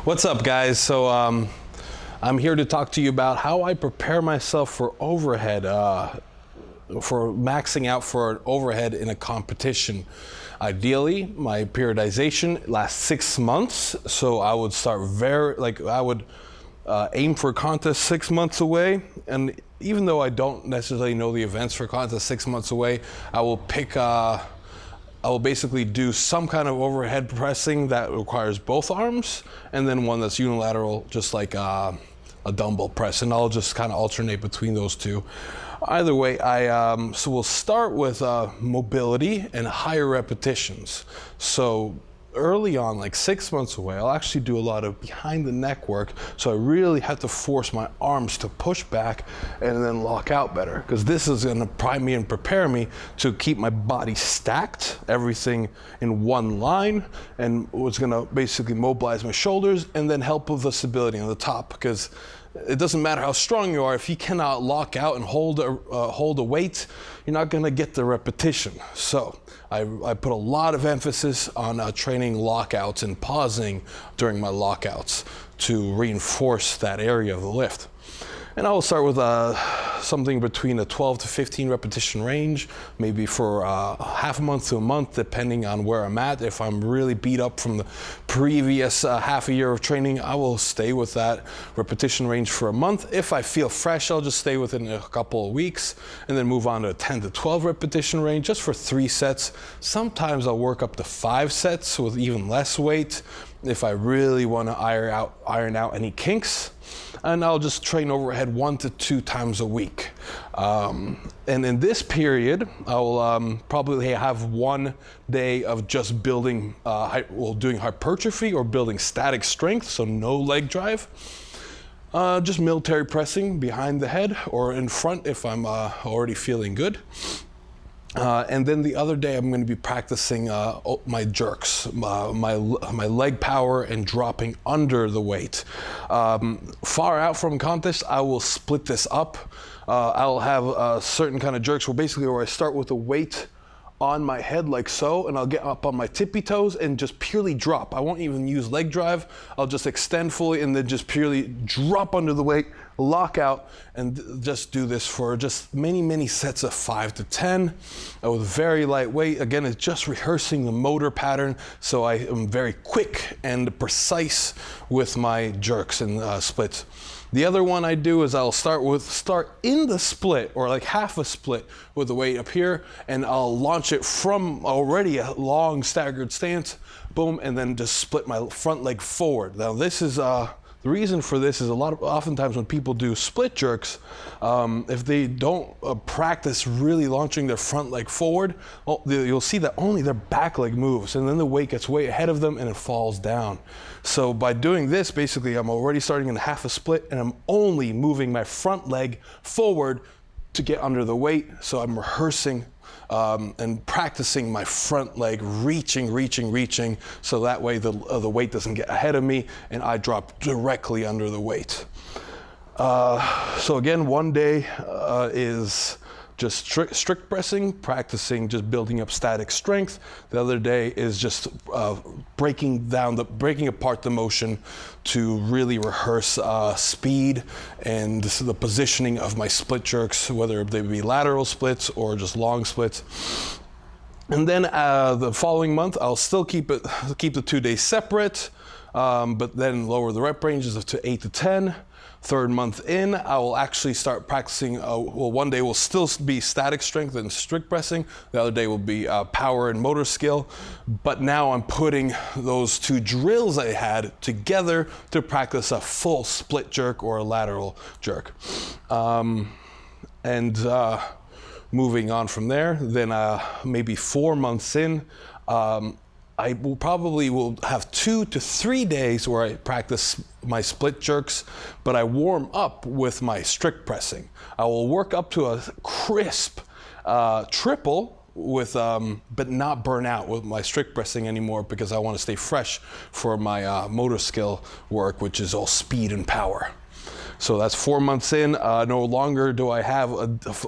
What's up, guys? So I'm here to talk to you about how I prepare myself for overhead, for maxing out for an overhead in a competition. Ideally, my periodization lasts 6 months, so I would start aim for a contest 6 months away, and even though I don't necessarily know the events for contests 6 months away, I will basically do some kind of overhead pressing that requires both arms, and then one that's unilateral, just like a dumbbell press, and I'll just kind of alternate between those two. Either way, so we'll start with mobility and higher repetitions. So early on, like 6 months away, I'll actually do a lot of behind the neck work. So I really have to force my arms to push back and then lock out better, because this is going to prime me and prepare me to keep my body stacked, everything in one line, and what's going to basically mobilize my shoulders and then help with the stability on the top, because it doesn't matter how strong you are, if you cannot lock out and hold a weight, you're not going to get the repetition. So I put a lot of emphasis on training lockouts and pausing during my lockouts to reinforce that area of the lift. And I will start with something between a 12 to 15 repetition range, maybe for half a month to a month, depending on where I'm at. If I'm really beat up from the previous half a year of training, I will stay with that repetition range for a month. If I feel fresh, I'll just stay within a couple of weeks and then move on to a 10 to 12 repetition range just for 3 sets. Sometimes I'll work up to 5 sets with even less weight if I really want to iron out any kinks. And I'll just train overhead 1 to 2 times a week. And in this period, I'll probably have 1 day of just building, doing hypertrophy or building static strength, so no leg drive. Just military pressing behind the head or in front if I'm already feeling good. And then the other day, I'm going to be practicing my jerks, my leg power and dropping under the weight. Far out from contest, I will split this up. I'll have a certain kind of jerks where I start with a weight on my head like so, and I'll get up on my tippy toes and just purely drop. I won't even use leg drive. I'll just extend fully and then just purely drop under the weight, lock out, and just do this for just many sets of 5 to 10 with very light weight. Again, it's just rehearsing the motor pattern, so I am very quick and precise with my jerks and splits. The other one I do is I'll start in the split, or like half a split with the weight up here, and I'll launch it from already a long staggered stance, boom, and then just split my front leg forward. Now this is, the reason for this is oftentimes when people do split jerks, if they don't practice really launching their front leg forward, you'll see that only their back leg moves, and then the weight gets way ahead of them and it falls down. So by doing this, basically I'm already starting in half a split and I'm only moving my front leg forward to get under the weight. So I'm rehearsing and practicing my front leg reaching, so that way the weight doesn't get ahead of me and I drop directly under the weight. So again, 1 day is just strict pressing, practicing just building up static strength. The other day is just breaking apart the motion to really rehearse speed and the positioning of my split jerks, whether they be lateral splits or just long splits. And then the following month, I'll still keep the 2 days separate, but then lower the rep ranges to 8 to 10. 3rd month in, I will actually start practicing, 1 day will still be static strength and strict pressing. The other day will be power and motor skill. But now I'm putting those 2 drills I had together to practice a full split jerk or a lateral jerk. Moving on from there, then maybe 4 months in, I will have 2 to 3 days where I practice my split jerks, but I warm up with my strict pressing. I will work up to a crisp triple but not burn out with my strict pressing anymore, because I want to stay fresh for my motor skill work, which is all speed and power. So that's 4 months in. No longer do I have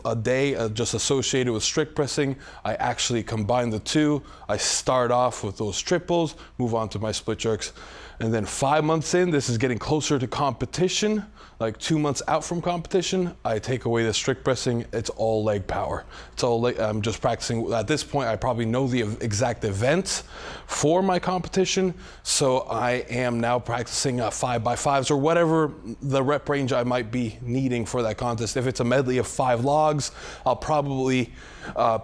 a day just associated with strict pressing. I actually combine the two. I start off with those triples, move on to my split jerks. And then 5 months in, this is getting closer to competition. Like 2 months out from competition, I take away the strict pressing. It's all leg power. It's all leg, I'm just practicing. At this point, I probably know the exact events for my competition. So I am now practicing 5x5s or whatever the rep range I might be needing for that contest. If it's a medley of 5 logs, I'll probably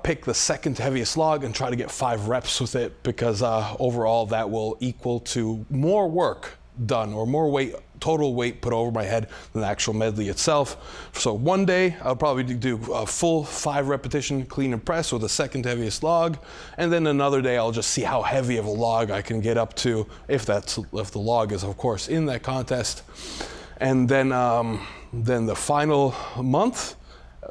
pick the second heaviest log and try to get 5 reps with it, because overall that will equal to more work done, or more weight, total weight put over my head than the actual medley itself. So one day I'll probably do a full 5 repetition clean and press with the second heaviest log, and then another day I'll just see how heavy of a log I can get up to, if the log is of course in that contest. And then the final month,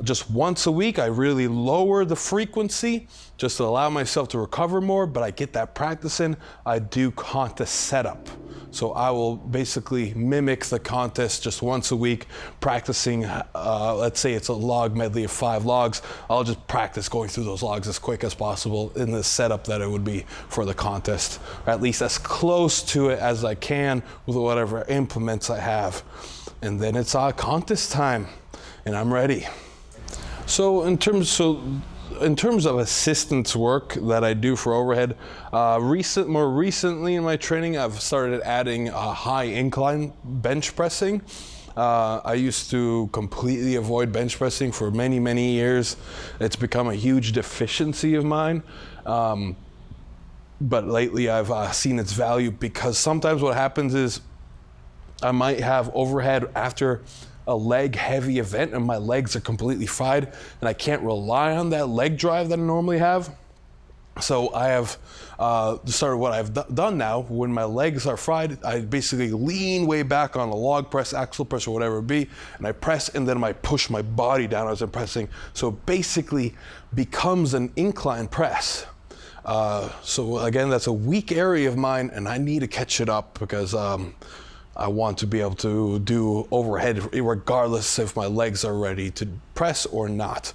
just once a week, I really lower the frequency just to allow myself to recover more, but I get that practice in. I do contest setup. So I will basically mimic the contest just once a week, practicing, let's say it's a log medley of 5 logs. I'll just practice going through those logs as quick as possible in the setup that it would be for the contest, or at least as close to it as I can with whatever implements I have. And then it's contest time, and I'm ready. So in terms of assistance work that I do for overhead, more recently in my training, I've started adding high incline bench pressing. I used to completely avoid bench pressing for many, many years. It's become a huge deficiency of mine. But lately I've seen its value, because sometimes what happens is I might have overhead after a leg heavy event and my legs are completely fried and I can't rely on that leg drive that I normally have. So I have started what I've done now. When my legs are fried, I basically lean way back on a log press, axle press, or whatever it be, and I press, and then I push my body down as I'm pressing. So it basically becomes an incline press. So again, that's a weak area of mine, and I need to catch it up, because I want to be able to do overhead regardless if my legs are ready to press or not.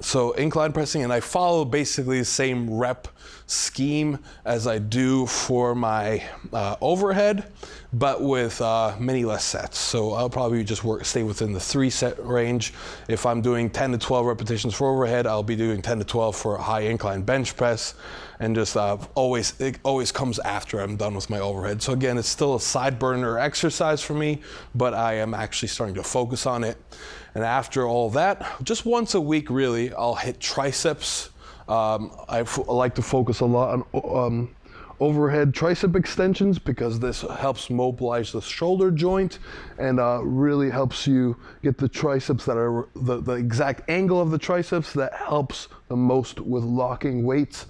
So incline pressing, and I follow basically the same rep scheme as I do for my overhead, but with many less sets. So I'll probably just stay within the 3 set range. If I'm doing 10 to 12 repetitions for overhead, I'll be doing 10 to 12 for a high incline bench press, and just it always comes after I'm done with my overhead. So again, it's still a side burner exercise for me, but I am actually starting to focus on it. And after all that, just once a week really, I'll hit triceps. I like to focus a lot on overhead tricep extensions, because this helps mobilize the shoulder joint and really helps you get the triceps that are the exact angle of the triceps that helps the most with locking weights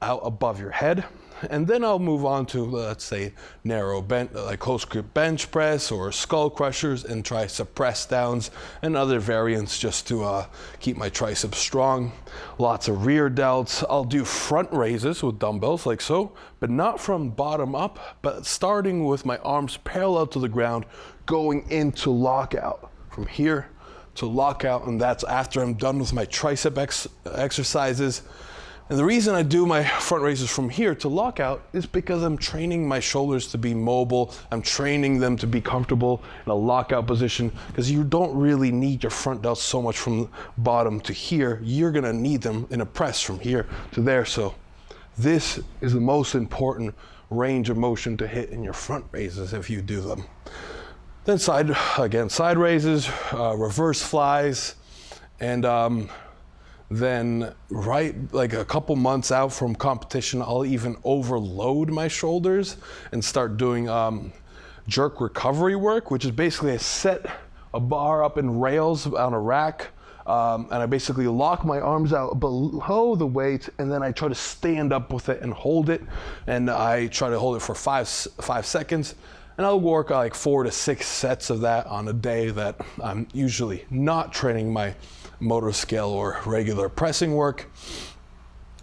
out above your head. And then I'll move on to, let's say, narrow bench, like close grip bench press or skull crushers and tricep press downs and other variants, just to keep my triceps strong. Lots of rear delts. I'll do front raises with dumbbells like so, but not from bottom up, but starting with my arms parallel to the ground, going into lockout. From here to lockout, and that's after I'm done with my tricep exercises. And the reason I do my front raises from here to lockout is because I'm training my shoulders to be mobile. I'm training them to be comfortable in a lockout position, because you don't really need your front delts so much from bottom to here. You're gonna need them in a press from here to there. So this is the most important range of motion to hit in your front raises if you do them. Then side raises, reverse flies, and then like a couple months out from competition, I'll even overload my shoulders and start doing jerk recovery work, which is basically I set a bar up in rails on a rack, and I basically lock my arms out below the weight, and then I try to stand up with it and hold it, and I try to hold it for 5 seconds. And I'll work like 4 to 6 sets of that on a day that I'm usually not training my motor skill or regular pressing work.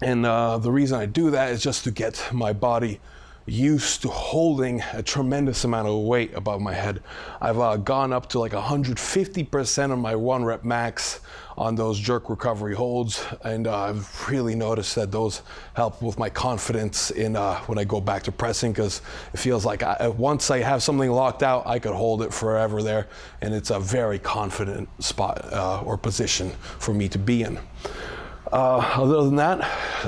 And the reason I do that is just to get my body used to holding a tremendous amount of weight above my head. I've gone up to like 150% of my 1 rep max on those jerk recovery holds, and I've really noticed that those help with my confidence in when I go back to pressing, because it feels like once I have something locked out, I could hold it forever there, and it's a very confident spot or position for me to be in. Other than that,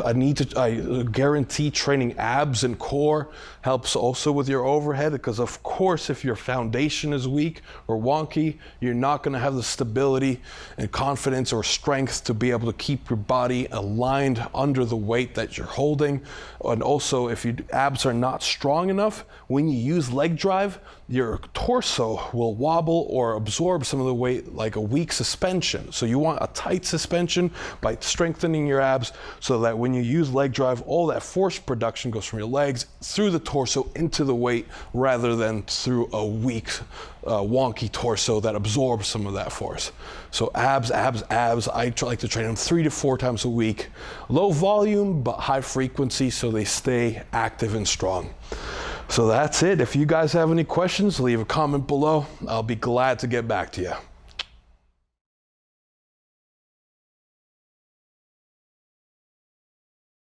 I guarantee training abs and core helps also with your overhead, because of course if your foundation is weak or wonky, you're not going to have the stability and confidence or strength to be able to keep your body aligned under the weight that you're holding. And also, if your abs are not strong enough, when you use leg drive, your torso will wobble or absorb some of the weight like a weak suspension. So you want a tight suspension by strengthening your abs, so that when you use leg drive, all that force production goes from your legs through the torso into the weight, rather than through a weak, wonky torso that absorbs some of that force. So abs. I like to train them 3 to 4 times a week. Low volume, but high frequency, so they stay active and strong. So that's it. If you guys have any questions, leave a comment below. I'll be glad to get back to you.